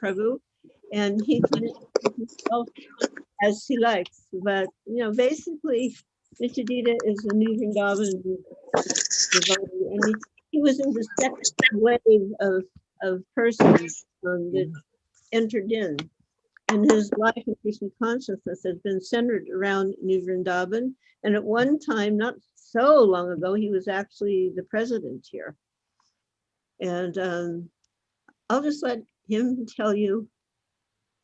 Prabhu, and he can himself as he likes. But basically, Nityodita is a New Vrindavan devotee, and he was in the second wave of persons that entered in. And his life in Krishna consciousness has been centered around New Vrindavan. And at one time, not so long ago, he was actually the president here. And I'll just let him tell you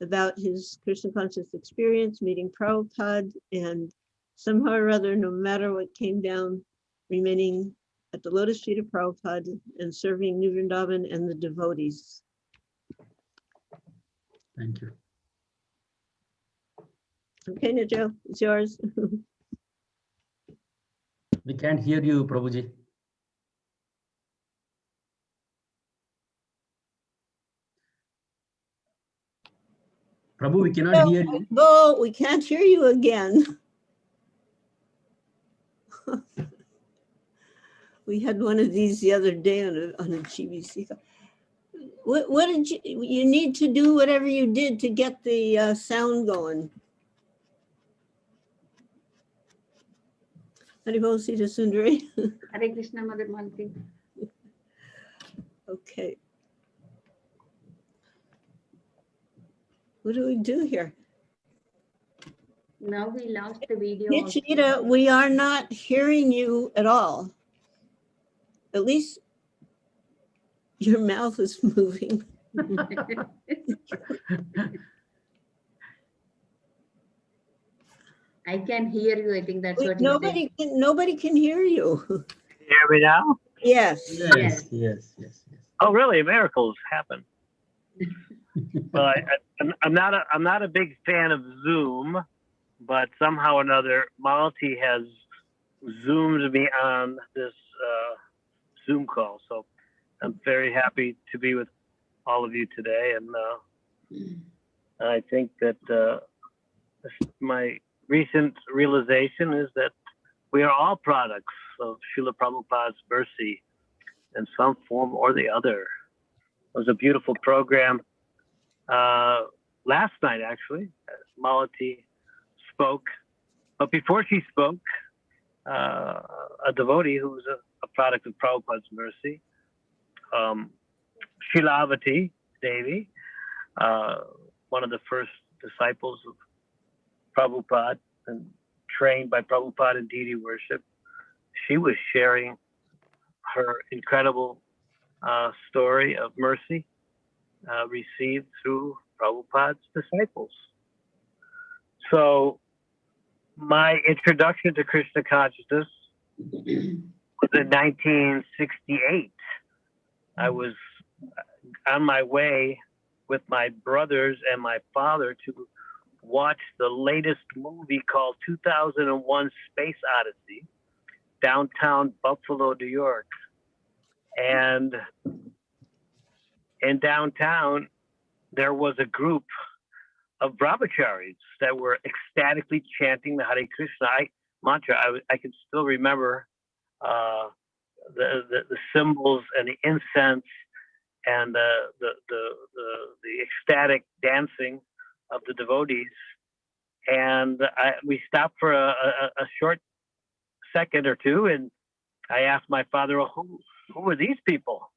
about his Krishna conscious experience, meeting Prabhupada, and somehow or other, no matter what came down, remaining at the lotus feet of Prabhupada and serving New Vrindavan and the devotees. Thank you. Okay, Nijo, it's yours. We can't hear you, Prabhuji. Prabhu, we cannot hear you. Bo, we can't hear you again. We had one of these the other day on a GBC. What did you need to do whatever you did to get the sound going? Haribol Sita Sundari. Hare Krishna, Mother Malti. Okay. What do we do here? Now we lost the video. Nityodita, we are not hearing you at all. At least your mouth is moving. I can hear you. I think that's what you said. Nobody can hear you. Hear me now? Yes. Yes. Oh, really? Miracles happen. Well, I'm not a big fan of Zoom, but somehow or another, Malti has zoomed me on this Zoom call. So I'm very happy to be with all of you today, and I think that my recent realization is that we are all products of Srila Prabhupada's mercy in some form or the other. It was a beautiful program last night, actually. Malati spoke, but before she spoke, a devotee who was a product of Prabhupada's mercy, Shilavati Devi, one of the first disciples of Prabhupada and trained by Prabhupada in deity worship, she was sharing her incredible story of mercy received through Prabhupada's disciples. So my introduction to Krishna consciousness was in 1968. I was on my way with my brothers and my father to watch the latest movie called 2001 Space Odyssey, downtown Buffalo, New York. And in downtown, there was a group of brahmacharis that were ecstatically chanting the Hare Krishna mantra. I can still remember the symbols and the incense and the ecstatic dancing of the devotees. And we stopped for a short second or two, and I asked my father, who are these people?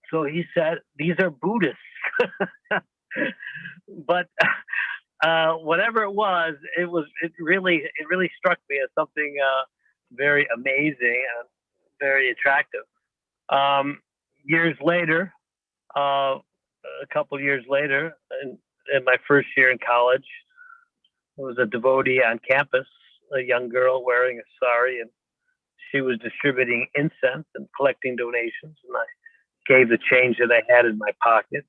So he said, these are Buddhists. But whatever it was, it really struck me as something very amazing and very attractive. Years later, a couple years later, in my first year in college, there was a devotee on campus, a young girl wearing a sari, and she was distributing incense and collecting donations, and I gave the change that I had in my pocket.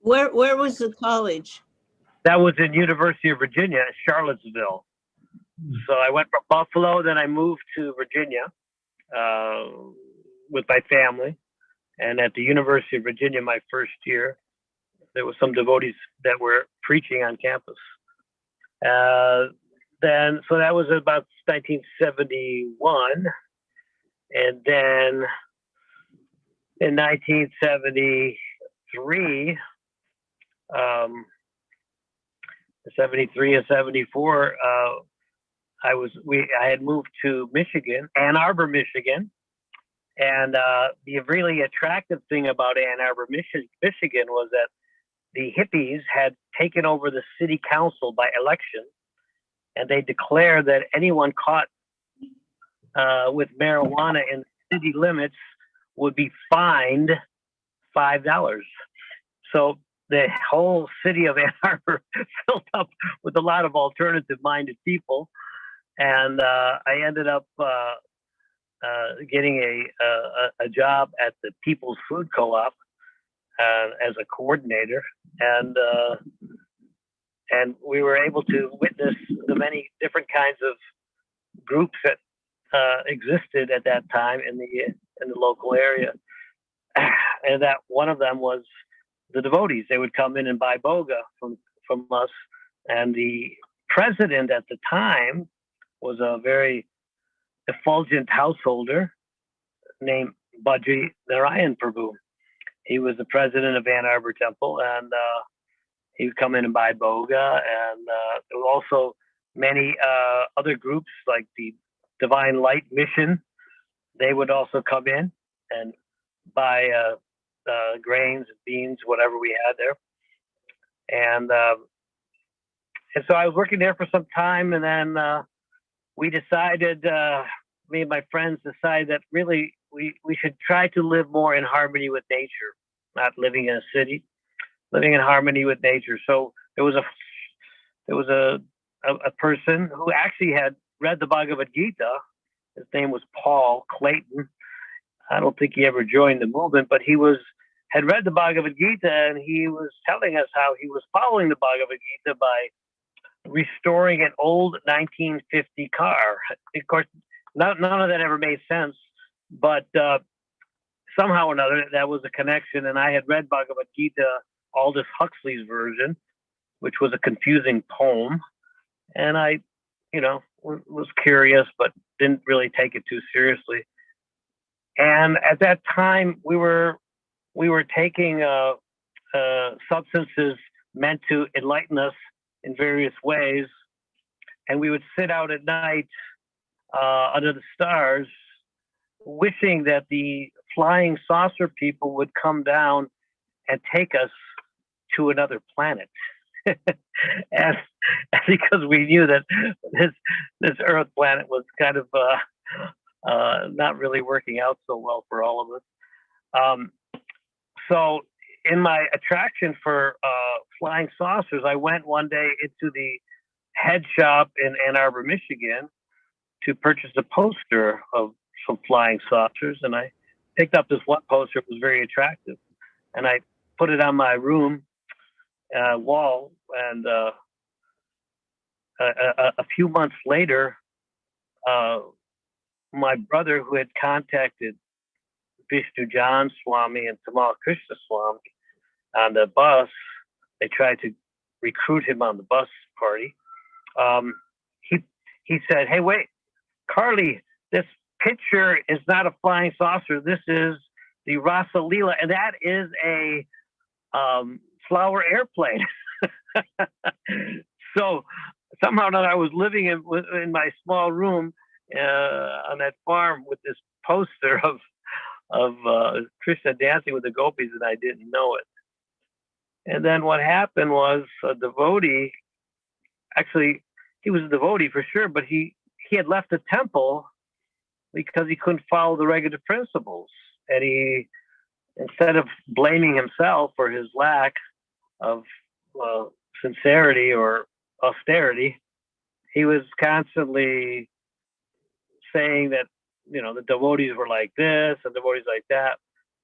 Where was the college? That was in University of Virginia, Charlottesville. So I went from Buffalo, then I moved to Virginia with my family. And at the University of Virginia, my first year, there were some devotees that were preaching on campus. So that was about 1971. And then in 1973, 73 and 74, I had moved to Michigan, Ann Arbor, Michigan. And the really attractive thing about Ann Arbor, Michigan was that the hippies had taken over the city council by election, and they declared that anyone caught with marijuana in city limits would be fined $5. So the whole city of Ann Arbor filled up with a lot of alternative-minded people, and I ended up getting a job at the People's Food Co-op as a coordinator, and we were able to witness the many different kinds of groups that existed at that time in the local area, and that one of them was the devotees. They would come in and buy boga from us, and the president at the time was a very effulgent householder named Badri Narayan Prabhu. He was the president of Ann Arbor Temple, and he would come in and buy boga. And there were also many other groups like the Divine Light Mission. They would also come in and buy grains, beans, whatever we had there. And so I was working there for some time, and then we decided, me and my friends decided that really we should try to live more in harmony with nature, not living in a city, living in harmony with nature. So there was a person who actually had read the Bhagavad Gita. His name was Paul Clayton. I don't think he ever joined the movement, but he had read the Bhagavad Gita, and he was telling us how he was following the Bhagavad Gita by restoring an old 1950 car. Of course, none of that ever made sense, but somehow or another, that was a connection. And I had read Bhagavad Gita, Aldous Huxley's version, which was a confusing poem. And I, was curious, but didn't really take it too seriously. And at that time, we were taking substances meant to enlighten us in various ways, and we would sit out at night under the stars, wishing that the flying saucer people would come down and take us to another planet. and because we knew that this Earth planet was kind of not really working out so well for all of us. So in my attraction for flying saucers, I went one day into the head shop in Ann Arbor, Michigan, to purchase a poster of some flying saucers. And I picked up this one poster. It was very attractive. And I put it on my room wall. And a few months later, my brother, who had contacted Vishnu John Swami and Tamal Krishna Swami on the bus, they tried to recruit him on the bus party. He said, "Hey, wait, Carly, this picture is not a flying saucer. This is the Rasa Leela, and that is a flower airplane." So somehow or another, I was living in my small room on that farm with this poster of Krishna dancing with the gopis, and I didn't know it. And then what happened was a devotee, actually, he was a devotee for sure, but he had left the temple because he couldn't follow the regular principles. And he, instead of blaming himself for his lack of sincerity or austerity, he was constantly saying that, the devotees were like this and devotees like that.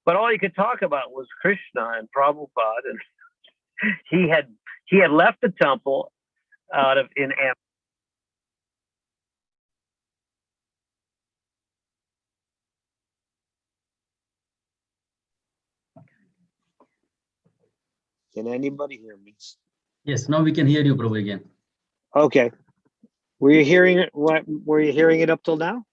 But all he could talk about was Krishna and Prabhupada. And he had left the temple in Am. Can anybody hear me? Yes, now we can hear you, Prabhu, again. Okay. Were you hearing it? Were you hearing it up till now?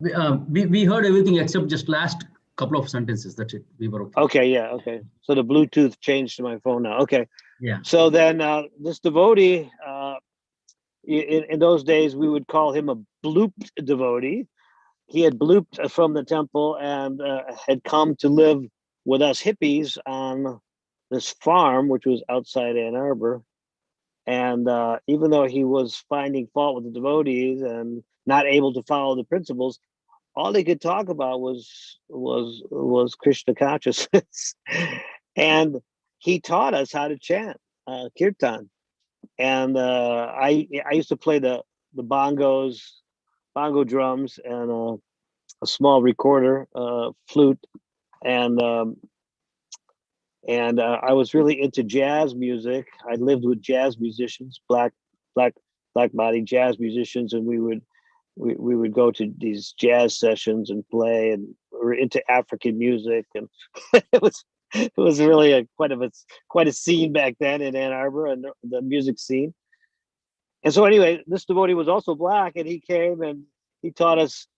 We heard everything except just last couple of sentences. That's it. We were okay. Okay, yeah, okay. So the Bluetooth changed to my phone now. Okay. Yeah. So then this devotee, in those days, we would call him a blooped devotee. He had blooped from the temple and had come to live with us hippies on this farm, which was outside Ann Arbor. And even though he was finding fault with the devotees and not able to follow the principles, all they could talk about was Krishna consciousness. And he taught us how to chant kirtan. And I used to play the bongo drums, and a small recorder, flute, and I was really into jazz music. I lived with jazz musicians, black body jazz musicians, and we would go to these jazz sessions and play, and we were into African music, and it was really quite a scene back then in Ann Arbor and the music scene. And so anyway, this devotee was also black, and he came and he taught us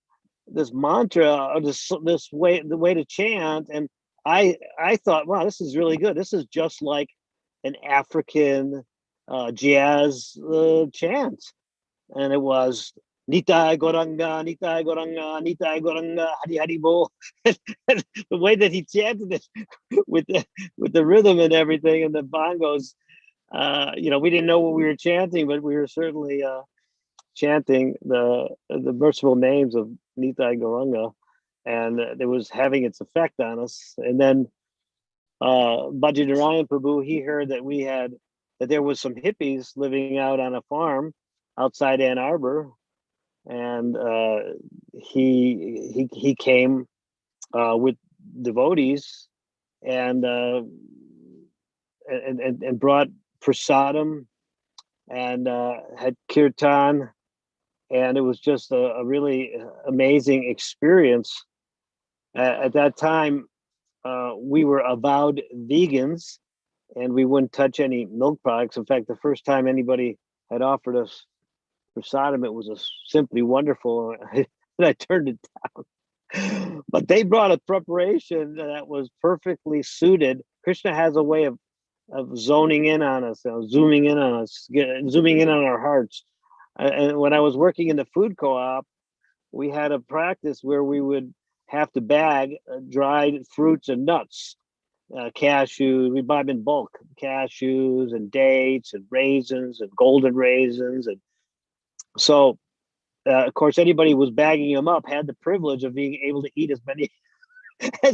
this mantra, or the way to chant. And I thought, wow, this is really good. This is just like an African jazz chant. And it was Nitai Goranga, Nitai Goranga, Nitai Goranga, Hari Hari Bo. The way that he chanted it with the rhythm and everything and the bongos, we didn't know what we were chanting, but we were certainly chanting the merciful names of Nitai Goranga, and it was having its effect on us. And then Bajidarayan Prabhu, he heard that there was some hippies living out on a farm outside Ann Arbor, and he came with devotees and brought prasadam and had kirtan, and it was just a really amazing experience. At that time, we were avowed vegans, and we wouldn't touch any milk products. In fact, the first time anybody had offered us prasadam, it was simply wonderful, and I turned it down. But they brought a preparation that was perfectly suited. Krishna has a way of zoning in on us, zooming in on us, zooming in on our hearts. And when I was working in the food co-op, we had a practice where we would have to bag dried fruits and nuts, cashews. We buy them in bulk, cashews and dates and raisins and golden raisins. And so, of course, anybody who was bagging them up had the privilege of being able to eat as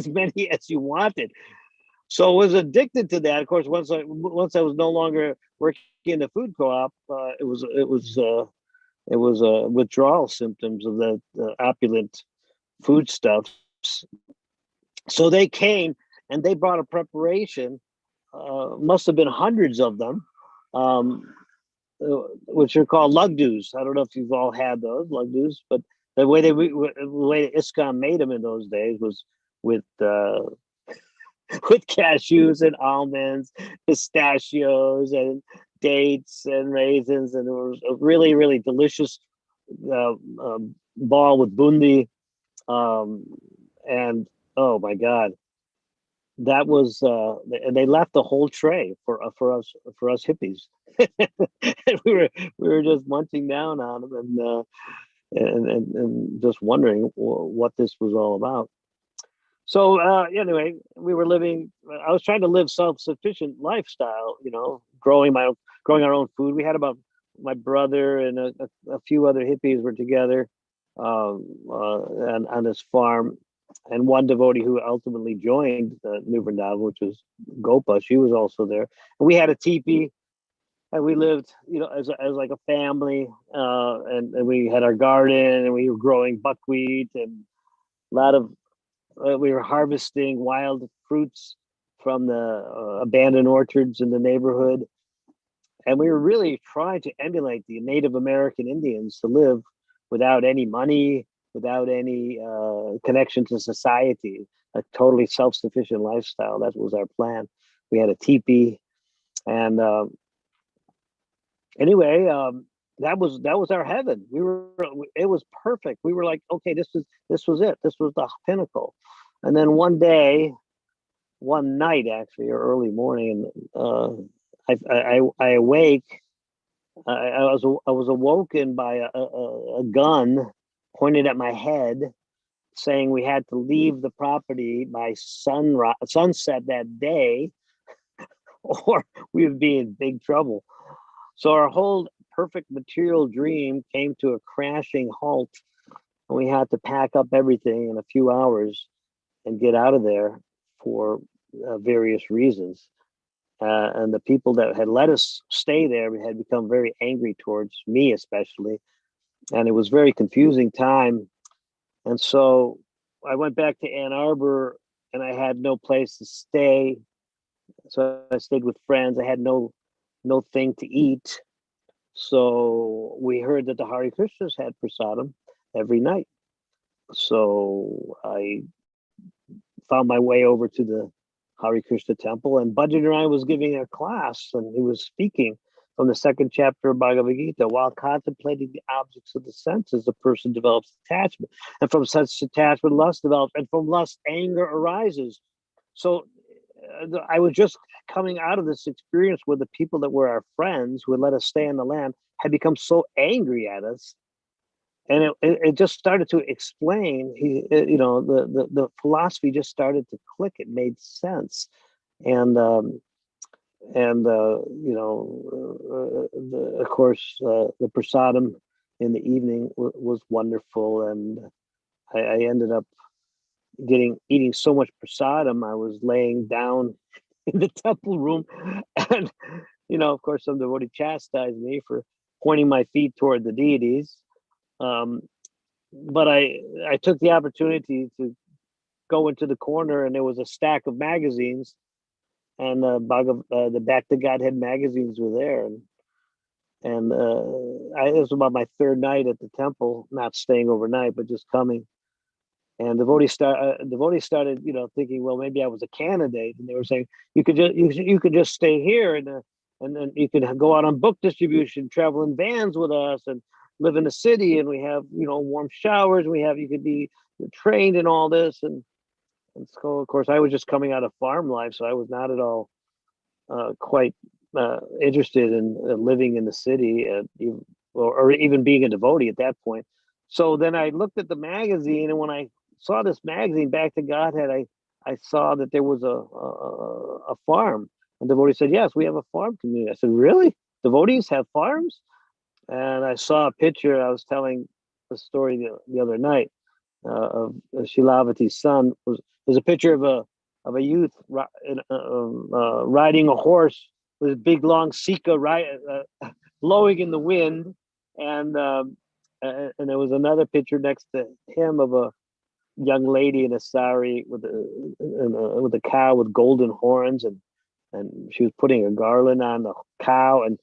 many as you wanted. So I was addicted to that. Of course, once I was no longer working in the food co-op, it was withdrawal symptoms of the opulent foodstuffs. So they came and they brought a preparation. Must have been hundreds of them, which are called lugdus. I don't know if you've all had those lugdus, but the way ISKCON made them in those days was with cashews and almonds, pistachios and dates and raisins, and it was a really, really delicious ball with bundi, and oh my God, that was and they left the whole tray for us hippies. And we were just munching down on them and just wondering what this was all about. So anyway, we were I was trying to live self-sufficient lifestyle, growing our own food. We had my brother and a few other hippies were together on this farm, and one devotee who ultimately joined New Vrindavan, which was Gopa, she was also there. And we had a teepee, and we lived, as like a family, and we had our garden, and we were growing buckwheat and a lot of. We were harvesting wild fruits from the abandoned orchards in the neighborhood. And we were really trying to emulate the Native American Indians to live without any money, without any connection to society, a totally self-sufficient lifestyle. That was our plan. We had a teepee. And anyway, that was our heaven. It was perfect. We were like, okay, this was it. This was the pinnacle. And then one night actually, or early morning, I awake. I was awoken by a gun pointed at my head, saying we had to leave the property by sunset that day, or we would be in big trouble. So our whole perfect material dream came to a crashing halt, and we had to pack up everything in a few hours and get out of there for various reasons. And the people that had let us stay there had become very angry towards me, especially. And it was a very confusing time. And so I went back to Ann Arbor, and I had no place to stay. So I stayed with friends. I had no thing to eat. So we heard that the Hare Krishnas had prasadam every night. So I found my way over to the Hare Krishna temple, and Bhajaran was giving a class, and he was speaking from the second chapter of Bhagavad Gita. While contemplating the objects of the senses, the person develops attachment, and from such attachment, lust develops, and from lust, anger arises. So I was just coming out of this experience where the people that were our friends who had let us stay in the land had become so angry at us. And it just started to explain, the philosophy just started to click. It made sense. And of course, the prasadam in the evening was wonderful. And I ended up eating so much prasadam, I was laying down in the temple room. And, of course, some devotee chastised me for pointing my feet toward the deities. But I took the opportunity to go into the corner, and there was a stack of magazines, and the Back to Godhead magazines were there. And it was about my third night at the temple, not staying overnight, but just coming. And devotees started, thinking, well, maybe I was a candidate, and they were saying you could just stay here, and then you could go out on book distribution, travel in vans with us, and live in the city, and we have warm showers. You could be trained in all this, and so of course I was just coming out of farm life, so I was not at all quite interested in living in the city, or even being a devotee at that point. So then I looked at the magazine, and when I saw this magazine, Back to Godhead, I saw that there was a farm, and devotee said, "Yes, we have a farm community." I said, "Really? Devotees have farms?" And I saw a picture. I was telling the story the other night of Shilavati's son. There's a picture of a youth riding a horse with a big long sika blowing in the wind, and there was another picture next to him of a young lady in a sari with a cow with golden horns, and she was putting a garland on the cow, and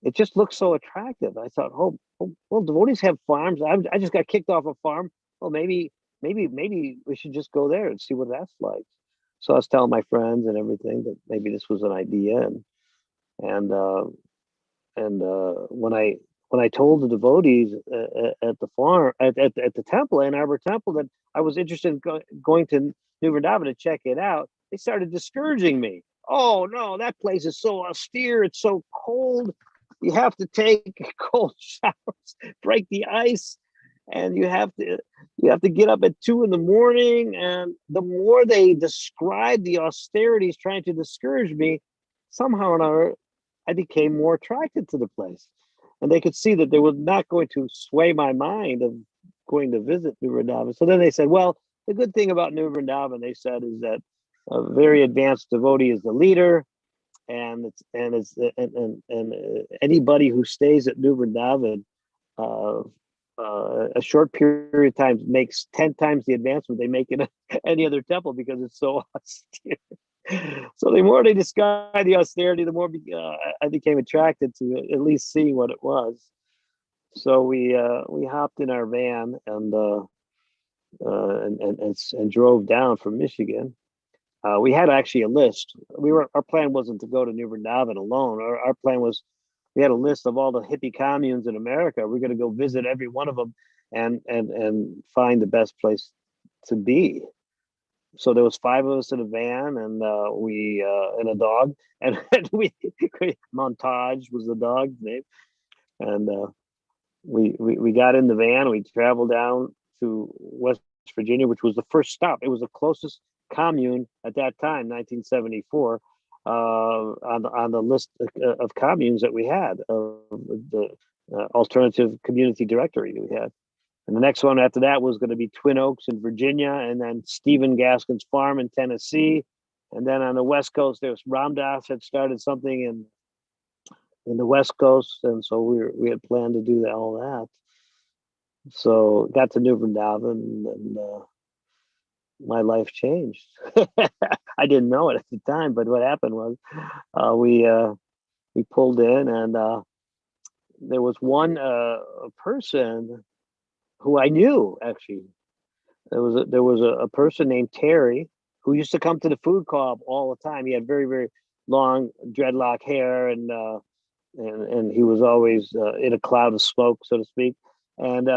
it just looked so attractive. I thought, oh, well, devotees have farms. I just got kicked off a farm. Well, maybe we should just go there and see what that's like. So I was telling my friends and everything that maybe this was an idea, and when I told the devotees at the farm at the temple, Ann Arbor Temple, that I was interested in going to New Vrindavan to check it out, they started discouraging me. Oh no, that place is so austere. It's so cold. You have to take cold showers, break the ice, and you have to get up at 2 a.m. And the more they described the austerities, trying to discourage me, somehow or another, I became more attracted to the place. And they could see that they were not going to sway my mind of going to visit New Vrindavan. So then they said, well, the good thing about New Vrindavan, they said, is that a very advanced devotee is the leader, and anybody who stays at New Vrindavan a short period of time makes 10 times the advancement they make in any other temple, because it's so austere. So the more they described the austerity, the more I became attracted to at least seeing what it was. So we hopped in our van and drove down from Michigan. We had actually a list. Our plan wasn't to go to New Vrindavan alone. Our plan was we had a list of all the hippie communes in America. We're going to go visit every one of them and find the best place to be. So there was 5 of us in a van, and we and a dog, and we Montage was the dog's name, and we got in the van. We traveled down to West Virginia, which was the first stop. It was the closest commune at that time, 1974, on the list of communes that we had, of the alternative community directory that we had. And the next one after that was going to be Twin Oaks in Virginia, and then Stephen Gaskin's farm in Tennessee. And then on the West Coast, there was Ramdas had started something in the West Coast. And so we had planned to do all that. So got to New Vrindavan, and my life changed. I didn't know it at the time, but what happened was we pulled in, and there was one person who I knew, actually. There was a person named Terry who used to come to the food co-op all the time. He had very, very long dreadlock hair, and he was always in a cloud of smoke, so to speak. And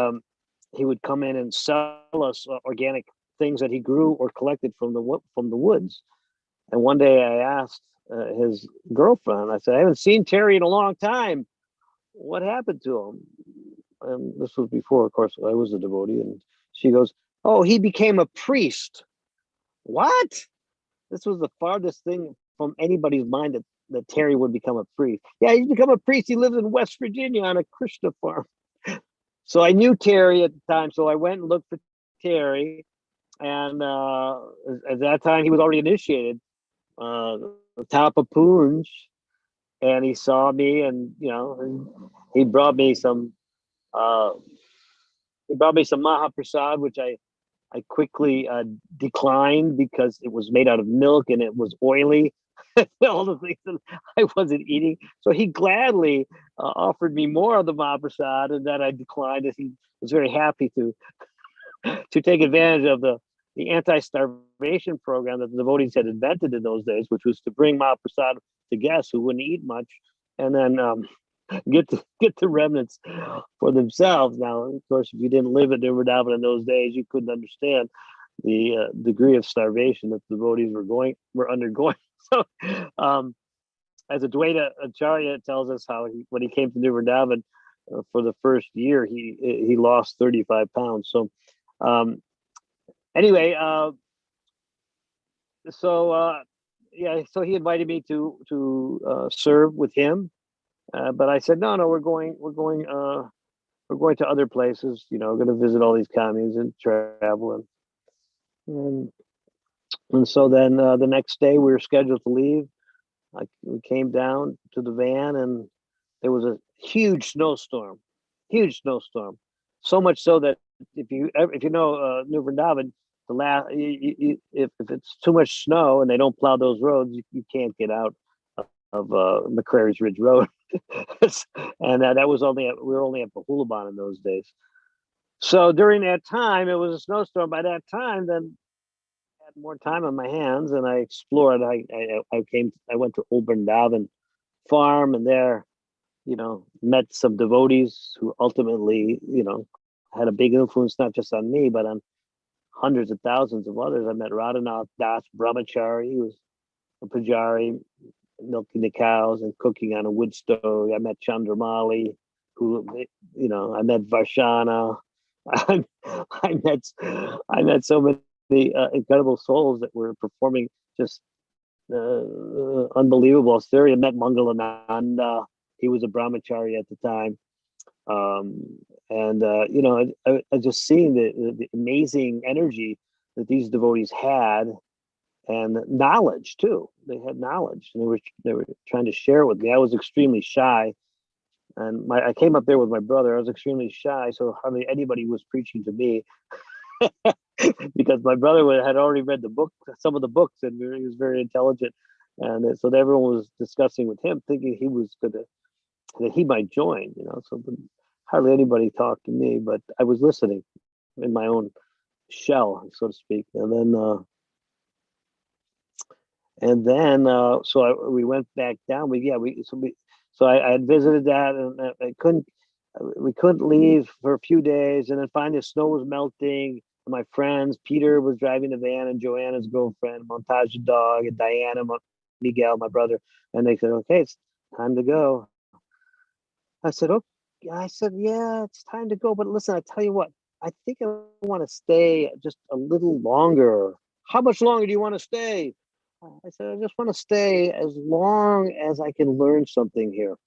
he would come in and sell us organic things that he grew or collected from the woods. And one day I asked his girlfriend, I said, I haven't seen Terry in a long time. What happened to him? And this was before, of course, I was a devotee. And she goes, oh, he became a priest. What? This was the farthest thing from anybody's mind that Terry would become a priest. Yeah, he's become a priest. He lives in West Virginia on a Krishna farm. So I knew Terry at the time. So I went and looked for Terry. And at that time, he was already initiated, Tapa Poonj. And he saw me, and he brought me some Mahaprasad, which I quickly declined because it was made out of milk and it was oily. All the things that I wasn't eating. So he gladly offered me more of the Mahaprasad, and that I declined, as he was very happy to take advantage of the anti-starvation program that the devotees had invented in those days, which was to bring Mahaprasad to guests who wouldn't eat much, and then get the remnants for themselves. Now, of course, if you didn't live at Vrindavan in those days, you couldn't understand the degree of starvation that the devotees were undergoing. So, as Advaita Acharya tells us, how when he came to New Vrindavan for the first year, he lost 35 pounds. So, anyway, so he invited me to serve with him, but I said no, we're going to other places. We're going to visit all these communes and travel, and so then the next day we were scheduled to leave. We came down to the van, and there was a huge snowstorm, so much so that if you know New Vrindavan, if it's too much snow and they don't plow those roads, you can't get out of McCrary's Ridge Road. And that was we were only at Bahulaban in those days. So during that time, it was a snowstorm. By that time, then I had more time on my hands, and I explored. I went to Old Vrindavan farm, and there, met some devotees who ultimately, had a big influence, not just on me, but on hundreds of thousands of others. I met Radhanath Das Brahmachari. He was a pujari, milking the cows and cooking on a wood stove. I met Chandramali, who, I met Varshana. I met so many incredible souls that were performing just unbelievable austerity. I met Mangalananda. He was a brahmachari at the time. I just seeing the amazing energy that these devotees had, and knowledge too. They had knowledge, and they were trying to share it with me. I was extremely shy, and I came up there with my brother. I was extremely shy, so hardly anybody was preaching to me, because my brother had already read some of the books, and he was very intelligent, and so everyone was discussing with him, thinking that he might join. So hardly anybody talked to me, but I was listening in my own shell, so to speak. And then, we went back down. So I had visited that, and we couldn't leave for a few days, and then finally the snow was melting. My friends, Peter was driving the van, and Joanna's girlfriend, Montage the dog, and Diana, Miguel, my brother, and they said, "Okay, it's time to go." I said, "Okay." I said, "Yeah, it's time to go, but listen, I tell you what, I think I want to stay just a little longer." "How much longer do you want to stay?" I said, "I just want to stay as long as I can learn something here."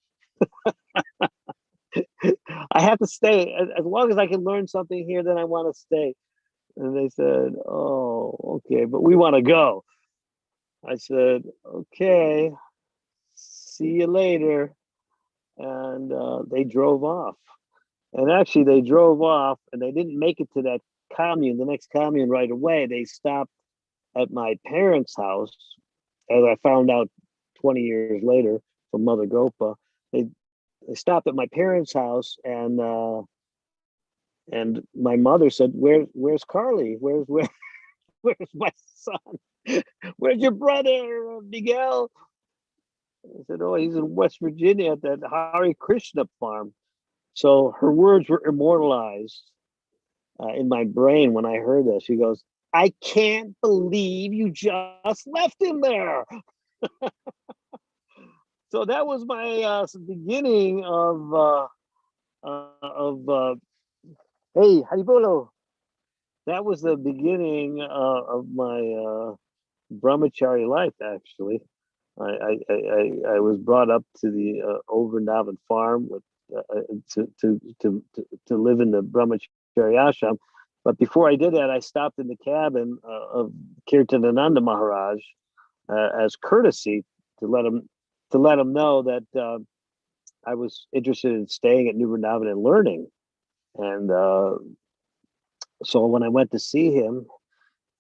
I have to stay as long as I can learn something here. Then I want to stay. And they said, "Oh, okay, but we want to go." I said, "Okay, see you later." And they drove off. And actually, they drove off, and they didn't make it to that commune, the next commune, right away. They stopped at my parents' house, as I found out 20 years later from Mother Gopa. They stopped at my parents' house, and my mother said, "Where's Carly? Where's my son? Where's your brother, Miguel?" I said, "Oh, he's in West Virginia at that Hare Krishna farm." So her words were immortalized in my brain when I heard this. She goes, "I can't believe you just left him there." So that was my beginning of hey, Haribolo. That was the beginning of my brahmachari life. Actually, I was brought up to the Old Vrindavan farm with to live in the brahmachari ashram. But before I did that, I stopped in the cabin of Kirtanananda Maharaj as courtesy to let him know that I was interested in staying at New Vrindavan and learning. And so when I went to see him,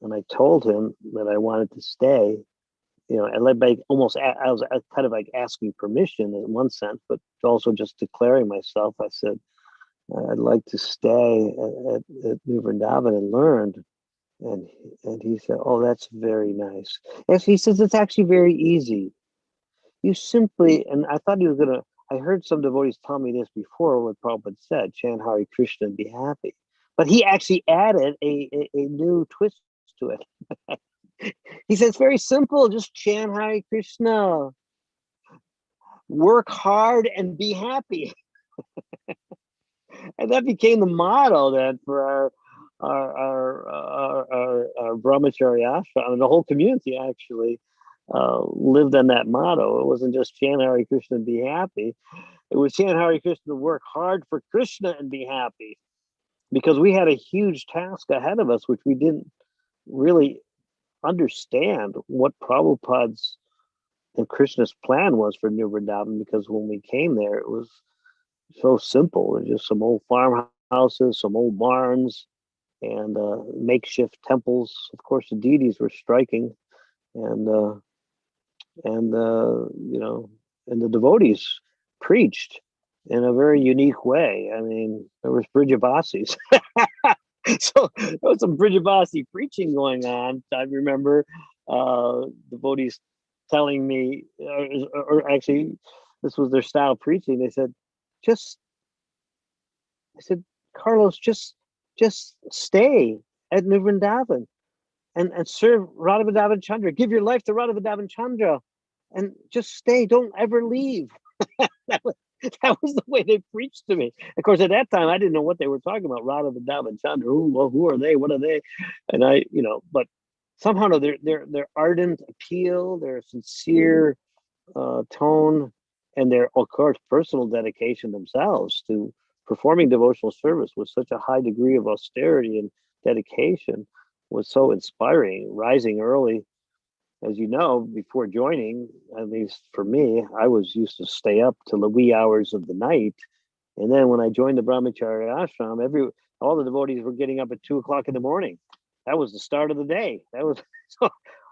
and I told him that I wanted to stay, and like almost I was kind of like asking permission in one sense, but also just declaring myself. I said, "I'd like to stay at New Vrindavan and learn." And he said, "Oh, that's very nice." Yes, he says it's actually very easy. You simply, and I thought he was gonna. I heard some devotees tell me this before. What Prabhupada said, "Chant Hare Krishna and be happy," but he actually added a new twist to it. He says, "It's very simple. Just chant Hare Krishna, work hard, and be happy." And that became the motto then for our brahmachari ashram. And the whole community actually lived on that motto. It wasn't just chant Hare Krishna and be happy. It was chant Hare Krishna, work hard for Krishna and be happy. Because we had a huge task ahead of us, which we didn't really understand what Prabhupada's and Krishna's plan was for New Vrindavan, because when we came there, it was so simple. It was just some old farmhouses, some old barns, and makeshift temples. Of course, the deities were striking, and the devotees preached in a very unique way. I mean, there was Brijavasis. So there was some Brijavasi preaching going on. I remember devotees telling me, or actually, this was their style of preaching. They said, I said, "Carlos, just stay at New Vrindavan and serve Radha Chandra. Give your life to Radha Chandra, and just stay. Don't ever leave." that was the way they preached to me. Of course, at that time, I didn't know what they were talking about. Radha Chandra. Who are they? What are they? And but somehow their ardent appeal, their sincere tone, and their, of course, personal dedication themselves to performing devotional service with such a high degree of austerity and dedication was so inspiring. Rising early, as you know, before joining, at least for me, I was used to stay up till the wee hours of the night. And then when I joined the brahmachari ashram, all the devotees were getting up at 2 o'clock in the morning. That was the start of the day. That was so.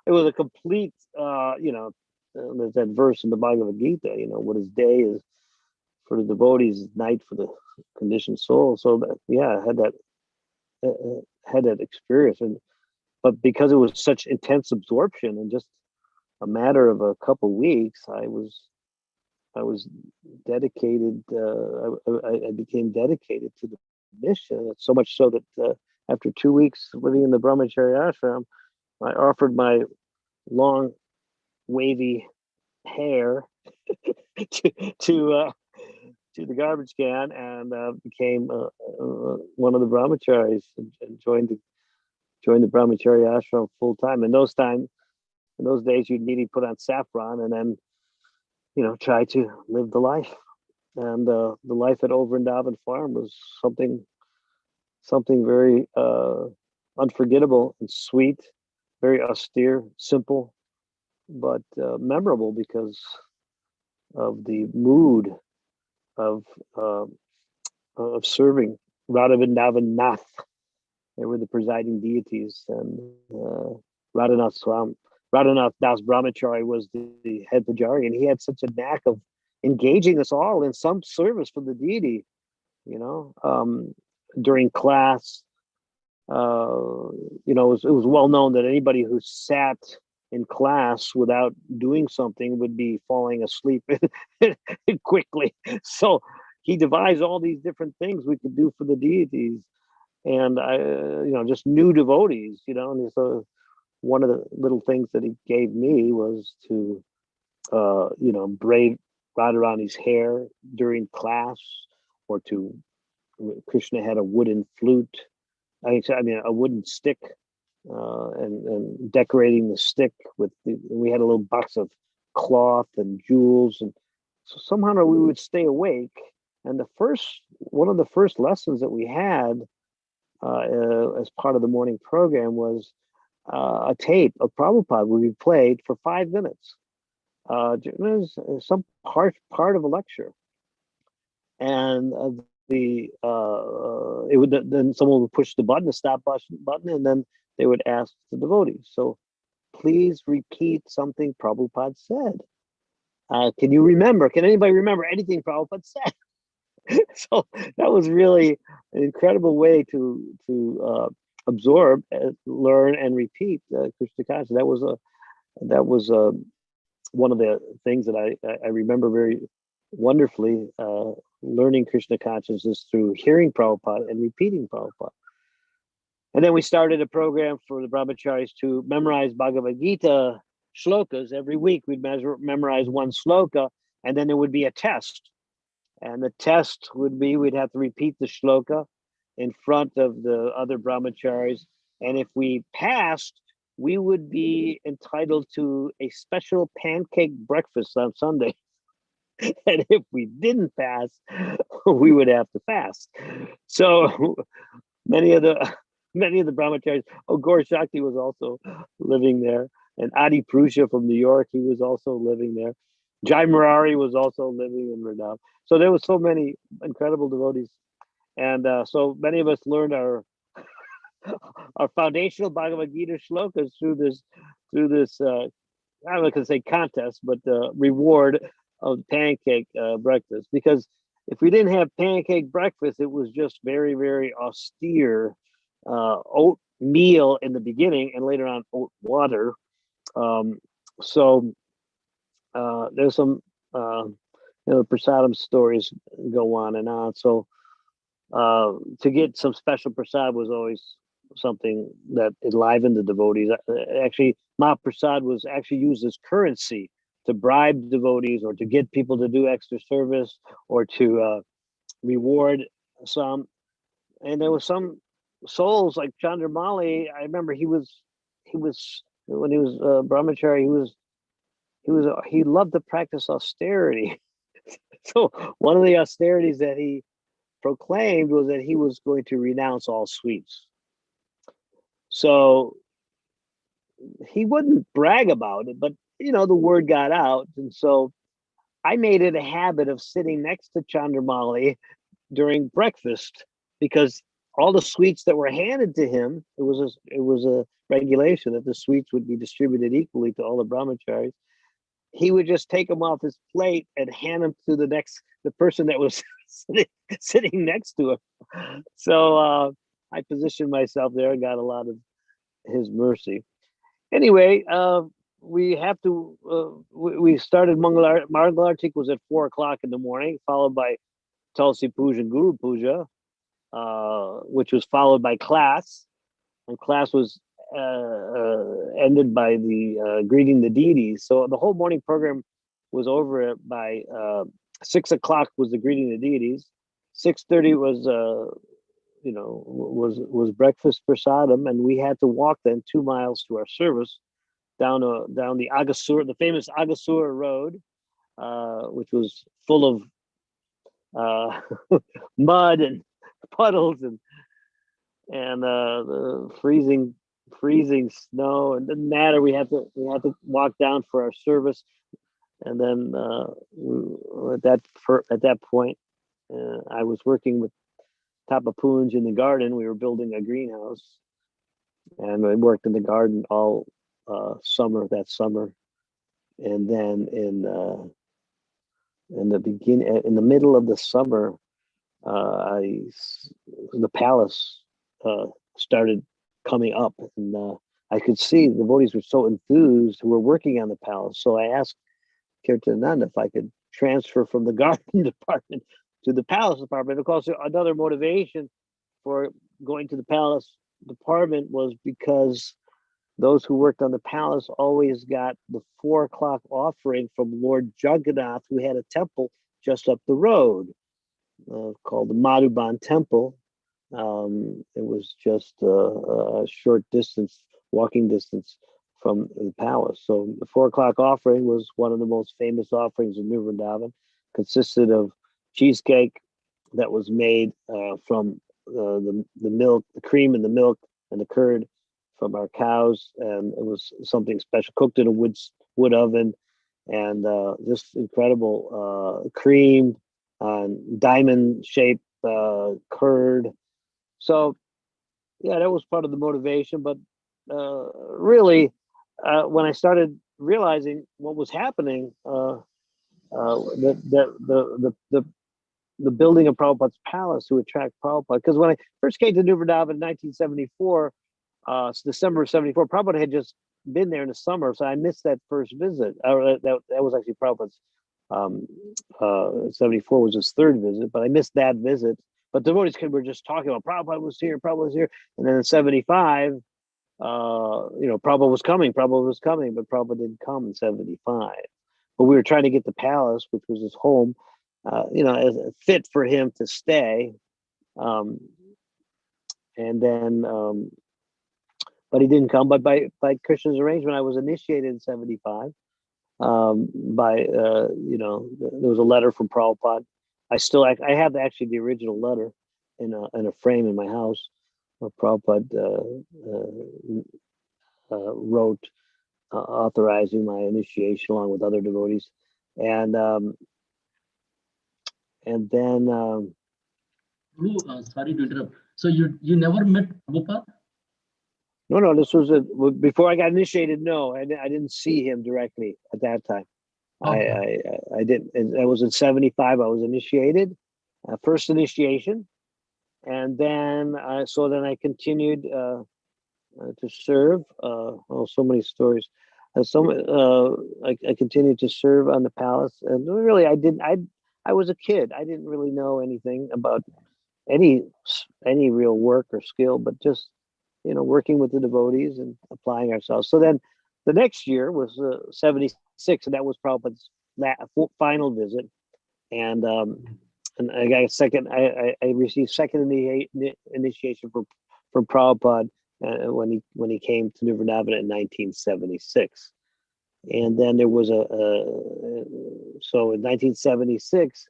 It was a complete, there's that verse in the Bhagavad Gita. What is day is for the devotees, is night for the conditioned soul. So that, yeah, I had that experience, but because it was such intense absorption in just a matter of a couple weeks, I was I was dedicated. I became dedicated to the mission. So much so that after 2 weeks living in the brahmachari ashram, I offered my long, wavy hair to the garbage can, and became one of the brahmacharis, and joined the brahmachari ashram full time. In those days, you'd need to put on saffron, and then try to live the life. And the life at Vrindavan Farm was something very unforgettable and sweet, very austere, simple, but memorable because of the mood of serving Radha Vrindavan Nath. They were the presiding deities, and Radhanath Das Brahmachari was the head pujari, and he had such a knack of engaging us all in some service for the deity. During class, it was well known that anybody who sat in class without doing something would be falling asleep quickly. So he devised all these different things we could do for the deities, and just new devotees. And so one of the little things that he gave me was to braid Radharani's hair during class, or Krishna had a wooden flute. A wooden stick, and decorating the stick we had a little box of cloth and jewels, and so somehow we would stay awake. And one of the first lessons that we had as part of the morning program was a tape of Prabhupada would be played for 5 minutes. Some part of a lecture, and then someone would push the stop button, and then they would ask the devotees, so please repeat something Prabhupada said. Can anybody remember anything Prabhupada said? So that was really an incredible way to absorb, learn, and repeat Krishna consciousness. That was one of the things that I remember very wonderfully, learning Krishna consciousness through hearing Prabhupada and repeating Prabhupada. And then we started a program for the brahmacharis to memorize Bhagavad Gita shlokas. Every week we'd memorize one shloka, and then there would be a test. And the test would be, we'd have to repeat the shloka in front of the other brahmacharis. And if we passed, we would be entitled to a special pancake breakfast on Sunday. And if we didn't pass, we would have to fast. So many of the brahmacharis, Gaur Shakti was also living there, and Adi Prusha from New York, he was also living there. Jai Murari was also living in Vrindavan. So there were so many incredible devotees, and so many of us learned our foundational Bhagavad Gita shlokas through this I'm not going to say contest, but reward of pancake breakfast. Because if we didn't have pancake breakfast, it was just very, very austere oatmeal in the beginning, and later on oat water. So there's some prasadam stories go on and on. So to get some special prasad was always something that enlivened the devotees. Actually, Mahaprasad was actually used as currency to bribe devotees, or to get people to do extra service, or to reward some. And there was some souls like Chandramali. I remember he was when he was brahmachari, he loved to practice austerity. So one of the austerities that he proclaimed was that he was going to renounce all sweets. So he wouldn't brag about it, but the word got out. And so I made it a habit of sitting next to Chandramali during breakfast, because all the sweets that were handed to him, it was a regulation that the sweets would be distributed equally to all the brahmacharis. He would just take them off his plate and hand them to the person that was sitting next to him. So I positioned myself there and got a lot of his mercy. Anyway, we have to. We started Mangal Artik was at 4 o'clock in the morning, followed by Tulsi Puja and Guru Puja, which was followed by class, and class was ended by the greeting the deities. So the whole morning program was over by 6 o'clock was the greeting the deities. 6:30 was was breakfast prasadam, and we had to walk then 2 miles to our service down the Agasur, the famous Agasur road, which was full of mud and puddles and the freezing snow. And it didn't matter. We had to walk down for our service, and then at that point, I was working with Tapapunj in the garden. We were building a greenhouse, and I worked in the garden all summer that summer, and then in the middle of the summer, the palace started coming up, and I could see the devotees were so enthused who were working on the palace. So I asked Kirtananda if I could transfer from the garden department to the palace department. Of course, another motivation for going to the palace department was because those who worked on the palace always got the 4 o'clock offering from Lord Jagannath, who had a temple just up the road called the Madhuban Temple. It was just a short distance, walking distance from the palace. So the 4 o'clock offering was one of the most famous offerings in New Vrindavan. Consisted of cheesecake that was made from the milk, the cream and the milk and the curd from our cows, and it was something special, cooked in a wood oven, and just incredible cream, diamond shaped curd. So yeah, that was part of the motivation. But really, when I started realizing what was happening, the building of Prabhupada's palace to attract Prabhupada, because when I first came to New Vrindavan in 1974, December of 74, Prabhupada had just been there in the summer, so I missed that first visit. That was actually Prabhupada's 74 was his third visit, but I missed that visit. But devotees were just talking about Prabhupada was here, and then in 75, Prabhupada was coming, but Prabhupada didn't come in 75. But we were trying to get the palace, which was his home, as a fit for him to stay. And then, but he didn't come. But by Krishna's arrangement, I was initiated in 75. There was a letter from Prabhupada. I have actually the original letter in a frame in my house where Prabhupada wrote authorizing my initiation along with other devotees, and then sorry to interrupt. So you never met Prabhupada? No, this was before I got initiated. No, I didn't see him directly at that time. Okay. I didn't. I was in 75. I was initiated, first initiation, and then I continued to serve. So many stories. I continued to serve on the palace, and really, I was a kid. I didn't really know anything about any real work or skill, but just working with the devotees and applying ourselves. So then the next year was 76, and that was Prabhupada's final visit. And I got a second. I received second initiation from Prabhupada when he came to New Vrindavan in 1976. And then there was so in 1976.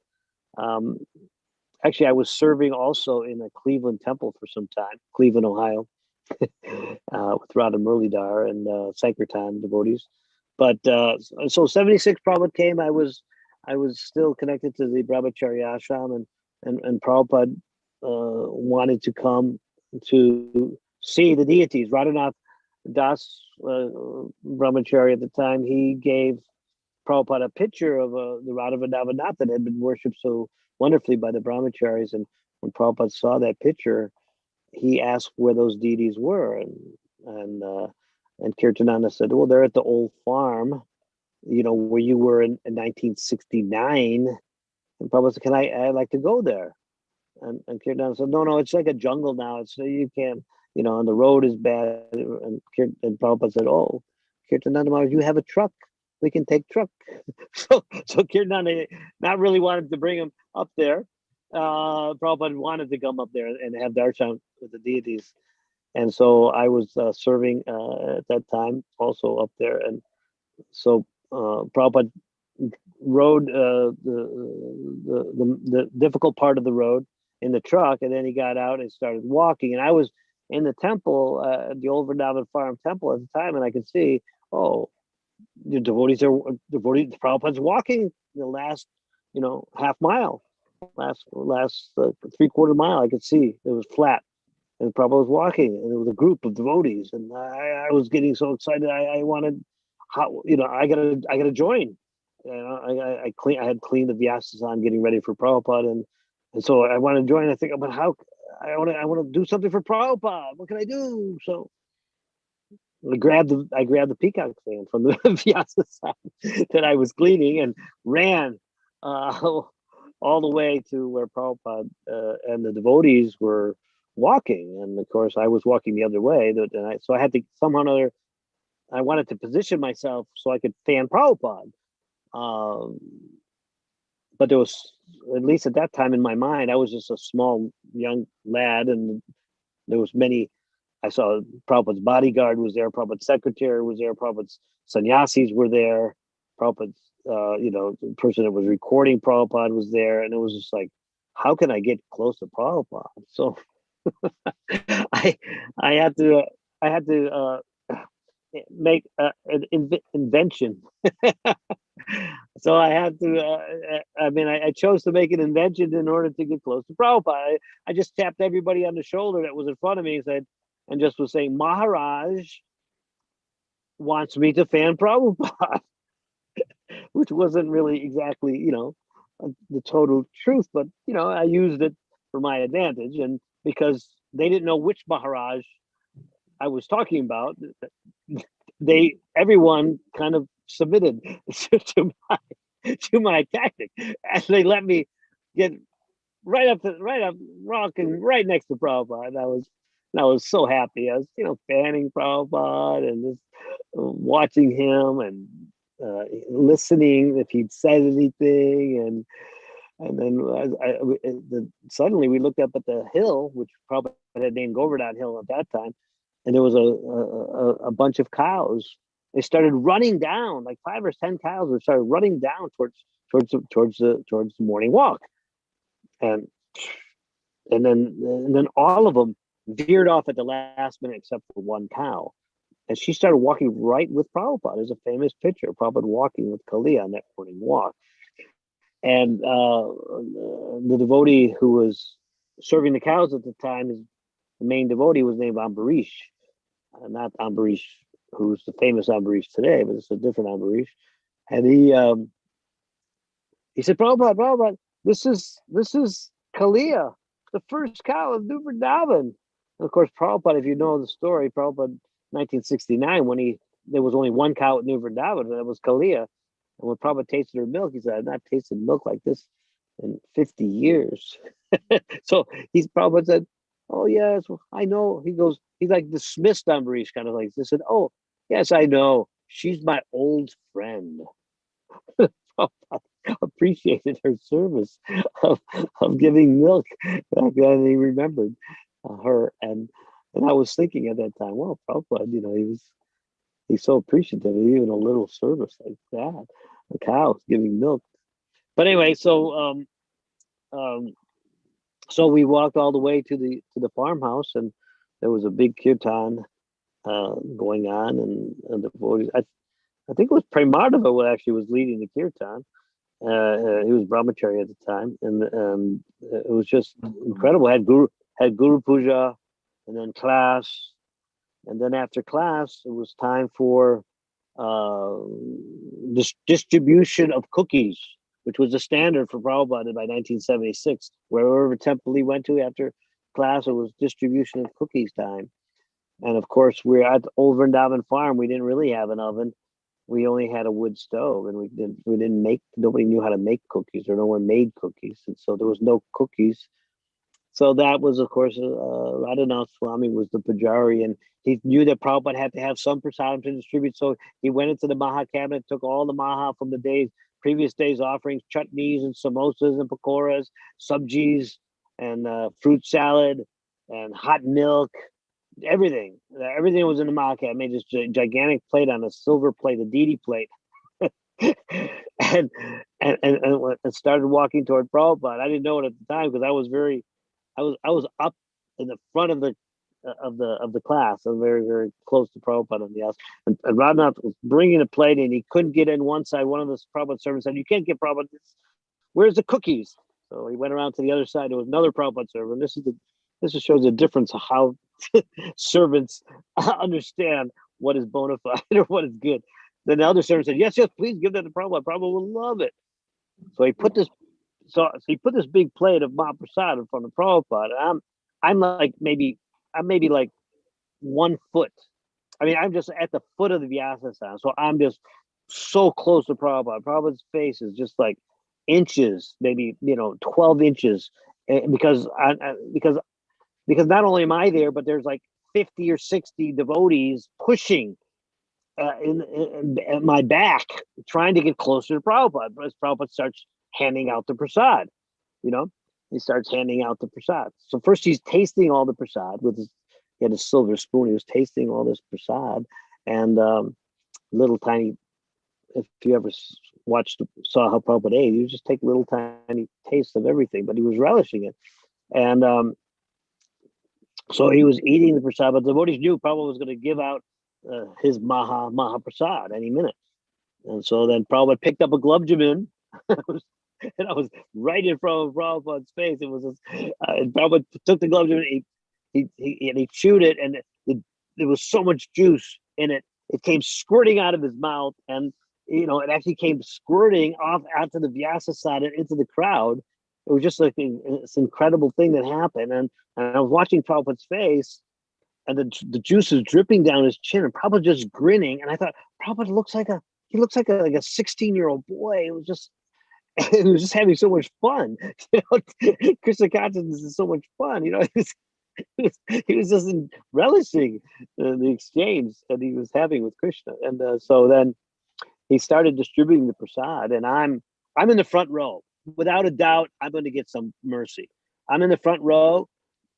Actually, I was serving also in a Cleveland temple for some time, Cleveland, Ohio, with Radha Murlidhar and Sankirtan devotees. But so 76 Prabhupada came. I was still connected to the Brahmacharya ashram, and Prabhupada wanted to come to see the deities. Radhanath Das Brahmacharya at the time, he gave Prabhupada a picture of the Radha Vrindavan that had been worshipped so wonderfully by the Brahmacharis. And when Prabhupada saw that picture, he asked where those deities were, and And Kirtananda said, well, they're at the old farm, you know, where you were in 1969. And Prabhupada said, I'd like to go there. And Kirtananda said, no, it's like a jungle now. It's you can't, you know, and the road is bad. And Prabhupada said, oh, Kirtananda Maharaj, you have a truck. We can take truck. so Kirtananda not really wanted to bring him up there. Prabhupada wanted to come up there and have darshan with the deities. And so I was serving at that time also up there. And so Prabhupada rode the difficult part of the road in the truck, and then he got out and started walking. And I was in the temple, the old Vrindavan Farm temple at the time, and I could see, oh, the devotees, Prabhupada's walking the last, you know, half mile, last 3/4 mile. I could see it was flat, and Prabhupada was walking, and it was a group of devotees, and I was getting so excited. I wanted, you know, I gotta join. You know, I had cleaned the Vyasasan, getting ready for Prabhupada, and so I wanted to join. I think, but how? I want to do something for Prabhupada. What can I do? So I grabbed the peacock fan from the Vyasasan that I was cleaning and ran all the way to where Prabhupada and the devotees were walking. And of course, I was walking the other way. So I had to somehow or another, I wanted to position myself so I could fan Prabhupada. But there was, at least at that time in my mind, I was just a small young lad, and there was many. I saw Prabhupada's bodyguard was there, Prabhupada's secretary was there, Prabhupada's sannyasis were there, Prabhupada's, you know, the person that was recording Prabhupada was there, and it was just like, how can I get close to Prabhupada? So I had to make an invention. So I had to, I chose to make an invention in order to get close to Prabhupada. I just tapped everybody on the shoulder that was in front of me and said, and just was saying, Maharaj wants me to fan Prabhupada, which wasn't really exactly, you know, the total truth, but, you know, I used it for my advantage. And because they didn't know which Maharaj I was talking about, everyone kind of submitted to my tactic, and they let me get right up rocking right next to Prabhupada. And I was so happy. I was, you know, fanning Prabhupada and just watching him and listening if he'd said anything, and then suddenly we looked up at the hill, which Prabhupada had named Govardhan Hill at that time, and there was a bunch of cows. They started running down, like 5 or 10 cows. They started running down towards the morning walk, and then all of them veered off at the last minute except for one cow, and she started walking right with Prabhupada. There's a famous picture of Prabhupada walking with Kalia on that morning walk, and the devotee who was serving the cows at the time, the main devotee, was named Ambarish, not Ambarish, who's the famous Ambarish today, but it's a different Ambarish. And he said, Prabhupada, this is Kalia, the first cow of New Vrindavan. And of course, Prabhupada, if you know the story, Prabhupada, 1969, when there was only one cow at New Vrindavan, and that was Kalia. And when Prabhupada tasted her milk, he said, I've not tasted milk like this in 50 years. So Prabhupada said, oh yes, I know. He's like dismissed Ambarish, kind of like this. Said, oh yes, I know. She's my old friend. Appreciated her service of giving milk back then. He remembered her, and I was thinking at that time, well, Prabhupada, you know, he's so appreciative of even a little service like that. A cow giving milk. But anyway, so we walked all the way to the farmhouse, and there was a big kirtan going on, and the devotees. I think it was Premadeva who actually was leading the kirtan. He was brahmachari at the time, and it was just incredible. Had guru puja, and then class, and then after class, it was time for distribution of cookies, which was a standard for Prabhupada by 1976. Wherever temple he went to after class, it was distribution of cookies time. And of course, we're at over in Vrindavan Farm. We didn't really have an oven. We only had a wood stove, and we didn't make. Nobody knew how to make cookies, or no one made cookies, and so there was no cookies. So that was, of course, Radhanath Swami was the pujari, and he knew that Prabhupada had to have some prasadam to distribute. So he went into the Maha cabinet, took all the Maha from the previous day's offerings, chutneys and samosas and pakoras, sabjis and fruit salad and hot milk, everything. Everything was in the Maha cabinet. Made this gigantic plate on a silver plate, a DD plate. and started walking toward Prabhupada. I didn't know it at the time because I was up in the front of the class. I'm very, very close to Prabhupada on the house. And Radhanath was bringing a plate, and he couldn't get in one side. One of the Prabhupada servants said, "You can't get Prabhupada. Where's the cookies?" So he went around to the other side. There was another Prabhupada servant. This just shows the difference of how servants understand what is bona fide or what is good. Then the other servant said, "Yes, please give that to Prabhupada. Prabhupada will love it." So he put this big plate of Mahaprasad in front of Prabhupada. I'm maybe like 1 foot. I mean, I'm just at the foot of the Vyasasana. So I'm just so close to Prabhupada. Prabhupada's face is just like inches, maybe 12 inches, because not only am I there, but there's like 50 or 60 devotees pushing in my back, trying to get closer to Prabhupada. But as Prabhupada starts handing out the prasad, he starts handing out the prasad. So first he's tasting all the prasad he had a silver spoon. He was tasting all this prasad, and little tiny. If you ever saw how Prabhupada ate, he would just take little tiny taste of everything, but he was relishing it. And so he was eating the prasad, but the devotees knew Prabhupada was going to give out his Mahaprasad any minute. And so then Prabhupada picked up a glove jamun, and I was right in front of Prabhupada's face. It was and Prabhupada took the glove jamun, he chewed it, and there was so much juice in it. It came squirting out of his mouth, and it actually came squirting off out to the Vyasasana and into the crowd. It was just like this incredible thing that happened. And I was watching Prabhupada's face, and the juice is dripping down his chin, and Prabhupada just grinning. And I thought, Prabhupada looks like a 16-year-old boy. It was just having so much fun. Krishna consciousness is so much fun. He was just relishing the exchange that he was having with Krishna. And so then he started distributing the prasad, and I'm in the front row. Without a doubt, I'm going to get some mercy. I'm in the front row,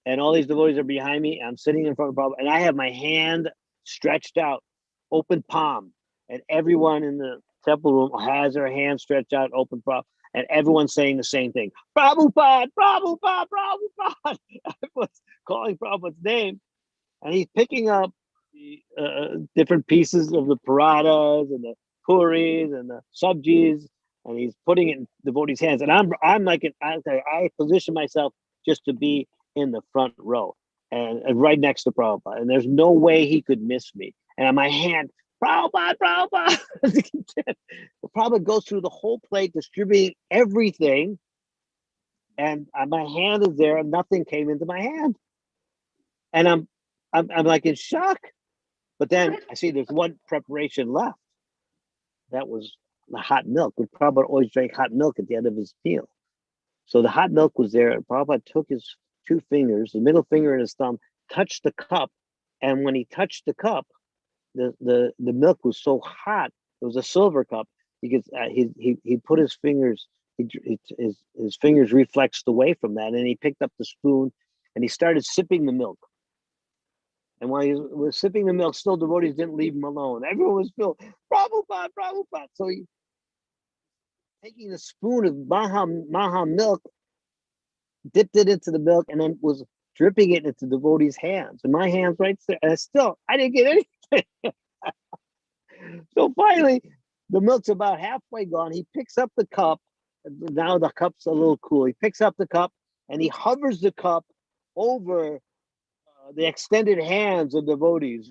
and all these devotees are behind me. I'm sitting in front of Prabhupada, and I have my hand stretched out, open palm, and everyone in the temple room has their hand stretched out, open palm, and everyone's saying the same thing: Prabhupada, Prabhupada, Prabhupada. Everyone's calling Prabhupada's name, and he's picking up different pieces of the paradas and the puris and the sabjis, and he's putting it in the devotees' hands. And I'm like, I position myself just to be in the front row and right next to Prabhupada, and there's no way he could miss me. And on my hand, Prabhupada, Prabhupada. Prabhupada goes through the whole plate, distributing everything, and my hand is there, and nothing came into my hand, and I'm like in shock. But then I see there's one preparation left. That was the hot milk. Prabhupada always drank hot milk at the end of his meal. So the hot milk was there. Prabhupada took his 2 fingers, the middle finger and his thumb, touched the cup. And when he touched the cup, the milk was so hot. It was a silver cup. Because he put his fingers, his fingers reflexed away from that, and he picked up the spoon and he started sipping the milk. And while he was sipping the milk, still devotees didn't leave him alone. Everyone was filled, Prabhupada, Prabhupada. So he, taking a spoon of Maha milk, dipped it into the milk, and then was dripping it into devotees' hands. And my hands right there, and I didn't get anything. So finally, the milk's about halfway gone. He picks up the cup. Now the cup's a little cool. He picks up the cup and he hovers the cup over the extended hands of devotees,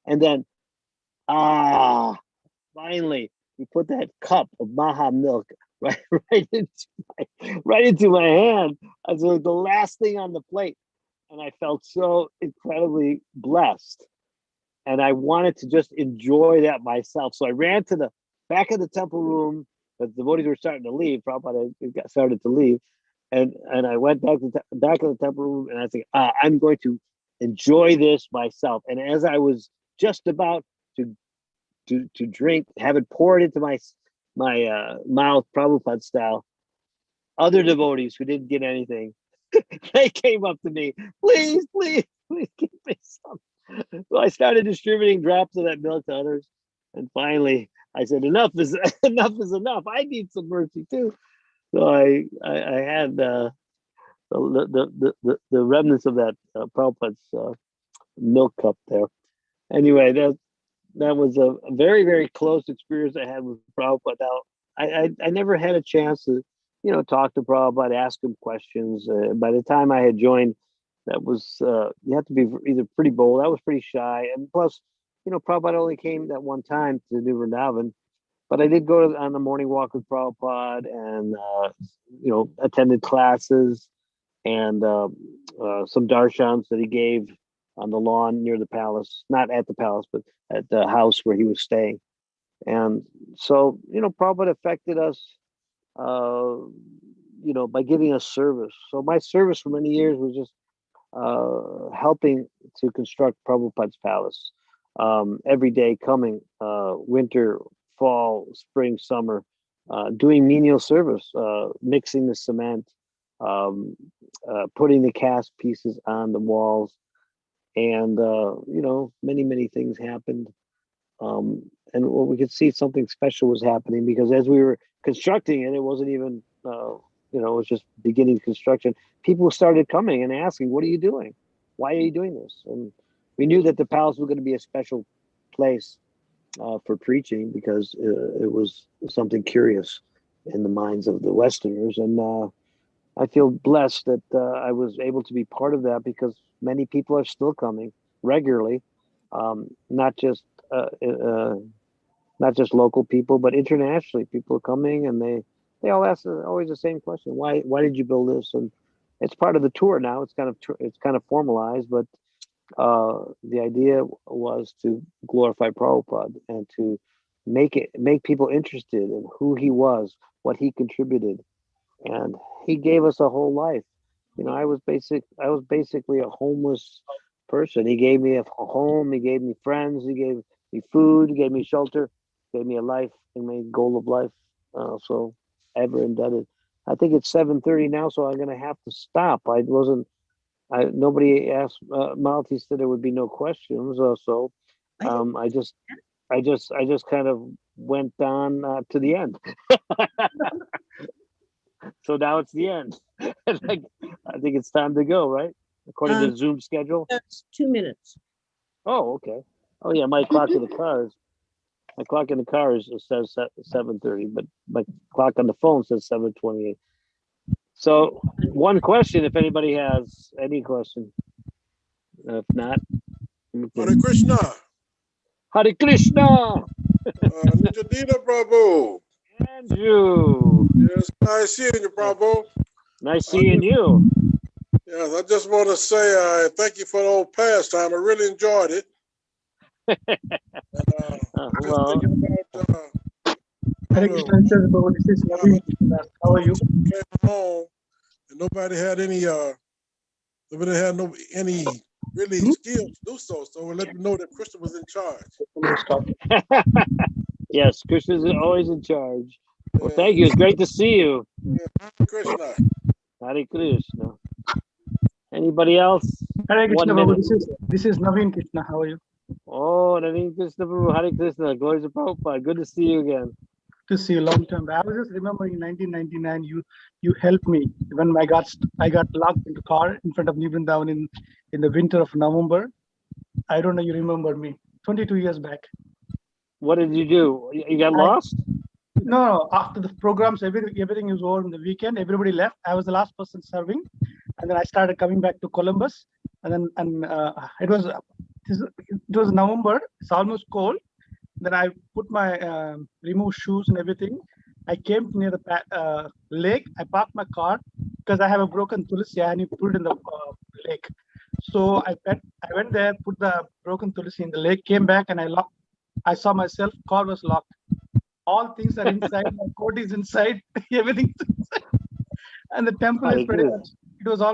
and then finally he put that cup of Maha milk right into my hand as the last thing on the plate, and I felt so incredibly blessed and I wanted to just enjoy that myself. So I ran to the back of the temple room, but the devotees were starting to leave. Prabhupada got started to leave, and I went back to the back of the temple room, and I think I'm going to enjoy this myself. And as I was just about to drink, have it poured into my mouth, Prabhupada style, other devotees who didn't get anything, they came up to me, please, please, please give me some. So I started distributing drops of that milk to others, and finally I said, enough is enough. I need some mercy too. So I had the remnants of that Prabhupada's milk cup there. Anyway, that was a very, very close experience I had with Prabhupada. Now, I never had a chance to, talk to Prabhupada, ask him questions. By the time I had joined, that was, you have to be either pretty bold. I was pretty shy. And plus, Prabhupada only came that one time to New Vrindavan. But I did go on the morning walk with Prabhupada and, attended classes and some darshans that he gave on the lawn near the palace, not at the palace, but at the house where he was staying. And so, Prabhupada affected us, by giving us service. So my service for many years was just helping to construct Prabhupada's palace. Every day coming, winter, fall, spring, summer, doing menial service, mixing the cement, putting the cast pieces on the walls. And, many things happened. And we could see something special was happening, because as we were constructing it, it wasn't even, it was just beginning construction. People started coming and asking, what are you doing? Why are you doing this? And we knew that the palace was going to be a special place for preaching, because it was something curious in the minds of the Westerners. And I feel blessed that I was able to be part of that, because many people are still coming regularly, not just local people, but internationally. People are coming, and they all ask always the same question: why did you build this? And it's part of the tour now. It's kind of formalized, but the idea was to glorify Prabhupada and to make people interested in who he was, what he contributed, and he gave us a whole life. I was basically a homeless person. He gave me a home. He gave me friends. He gave me food. He gave me shelter. Gave me a life. He made goal of life. So ever indebted. I think it's 7:30 now, so I'm gonna have to stop. Nobody asked. Malti said there would be no questions. So I just kind of went on to the end. So now it's the end. I think it's time to go, right? According to Zoom schedule. That's 2 minutes. Oh, okay. Oh yeah, my clock in the car says 7:30, but my clock on the phone says 7:28. So one question, if anybody has any question. If not, Hare Krishna. Hare Krishna. Nityodita, Prabhu. Andrew. Yes, nice seeing you, Prabhu. Nice seeing you. Yes, I just want to say thank you for the old pastime. I really enjoyed it. Well, Hare Krishna, Prabhu. This is Nityodita. How are you? Came home and nobody had any really skills to do so. So we let me know that Krishna was in charge. Yes, Krishna's always in charge. Well, thank you. It's great to see you. Yeah. Hare Krishna. Hare Krishna. Anybody else? Hare Krishna, 1 minute. Prabhu. This is Naveen Krishna. How are you? Oh, Naveen Krishna Prabhu, Hare Krishna. Glories to Prabhupada. Good to see you again. To see you long time. I was just remembering in 1999, you helped me when I got locked in the car in front of New Vrindavan in the winter of November. I don't know you remember me. 22 years back. What did you do? You got lost? No, after the programs, everything was over in the weekend. Everybody left. I was the last person serving, and then I started coming back to Columbus. And then it was November. It's almost cold. Then I put my removed shoes and everything. I came near the lake. I parked my car because I have a broken tulsi and you put it in the lake. So I went there, put the broken tulsi in the lake, came back, and I saw myself, car was locked. All things are inside, my coat is inside, everything's inside. And the temple is pretty much, it was all